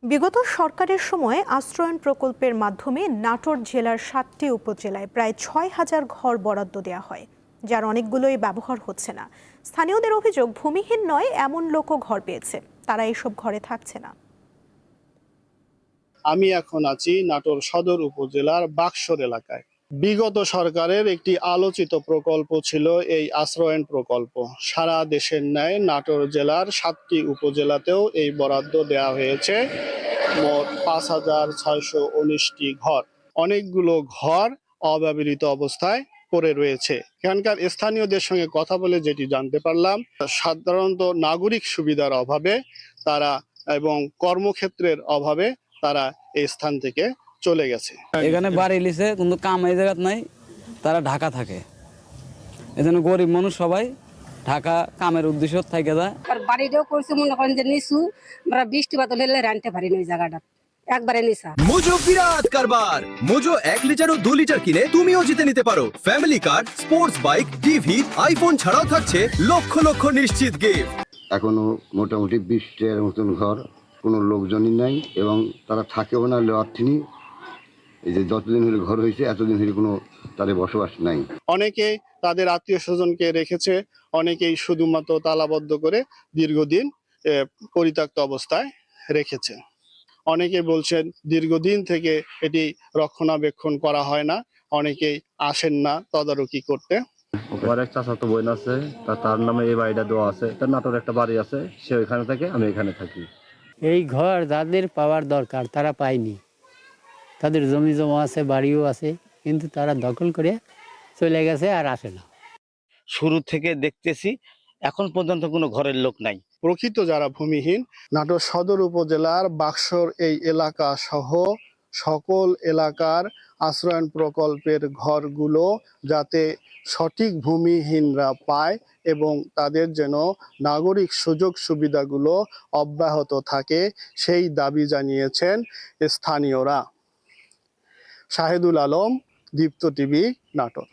বিগত সরকারের সময় আশ্রয়ণ প্রকল্পের মাধ্যমে নাটোর জেলার ৭টি উপজেলায় প্রায় ৬,০০০ ঘর বরাদ্দ দেওয়া হয়, যার অনেকগুলোই ব্যবহার হচ্ছে না। স্থানীয়দের অভিযোগ, ভূমিহীন নয় এমন লোকও ঘর পেয়েছে, তারা এসব ঘরে থাকছে না। আমি এখন আছি নাটোর সদর উপজেলার বাকশর এলাকায়। বিগত সরকারের একটি আলোচিত প্রকল্প ছিল এই আশ্রয়ণ প্রকল্প। সারা দেশের ন্যায় নাটোর জেলার ৭টি উপজেলাতেও এই বরাদ্দ দেওয়া হয়েছে। মোট ৫,৬১৯টি ঘর। অনেকগুলো ঘর অব্যবহৃত অবস্থায় পড়ে রয়েছে। এখানকার স্থানীয়দের সঙ্গে কথা বলে যেটি জানতে পারলাম, সাধারণত নাগরিক সুবিধার অভাবে তারা এবং কর্মক্ষেত্রের অভাবে তারা এই স্থান থেকে চলে গেছে। এখানে বাড়ি লিছে কিন্তু কাম এই জায়গা নাই, তারা ঢাকা থাকে। এজন্য গরিব মানুষ সবাই ঢাকা কামের উদ্দেশ্য থেকে যায়। আর বাড়িটাও করছে মনে করেন যে নিচু, আমরা বৃষ্টি বাদল হলে রানতে পারি না ওই জায়গাটা, একবারে নিচা। মোজো বিরাট কারবার। মোজো 1 লিটার ও 2 লিটার কিনে তুমিও জিতে নিতে পারো ফ্যামিলি কার, স্পোর্টস বাইক, টিভি, আইফোন ছাড়াও থাকছে লক্ষ লক্ষ নিশ্চিত গিফট। এখনো মোটামুটি 20টার মতন ঘর, কোনো লোকজনই নাই এবং তারা থাকেও না অর্থিনী। এই যে যতদিন হলে ঘর হয়েছে এতদিন হলে কোনো তাদের বসবাস নাই। অনেকে তাদের আত্মীয় স্বজনকে রেখেছে, অনেকেই শুধুমাত্র তালাবদ্ধ করে দীর্ঘদিন পরিত্যক্ত অবস্থায় রেখেছে। অনেকে বলছেন দীর্ঘদিন থেকে এটি রক্ষণাবেক্ষণ করা হয় না, অনেকেই আসেন না তদারকি করতে। ওর এক চাচাতো বোন আছে, তার নামে এই বাড়িটা দেওয়া আছে। তার নাটোর একটা বাড়ি আছে, সে ওইখানে থাকে, আমি এখানে থাকি। এই ঘর যাদের পাওয়ার দরকার তারা পায়নি। তাদের জমি জমা আছে, বাড়িও আছে, কিন্তু তারা দখল করে চলে গেছে আর আসে না। শুরু থেকে দেখতেছি এখন পর্যন্ত কোনো ঘরের লোক নাই। প্রকৃত যারা ভূমিহীন, নাটোর সদর উপজেলার বাকশর এই এলাকা সহ সকল এলাকার আশ্রয়ণ প্রকল্পের ঘরগুলো যাতে সঠিক ভূমিহীনরা পায় এবং তাদের যেন নাগরিক সুযোগ সুবিধাগুলো অব্যাহত থাকে, সেই দাবি জানিয়েছেন স্থানীয়রা। শাহেদুল আলম, দীপ্ত টিভি, নাটোর।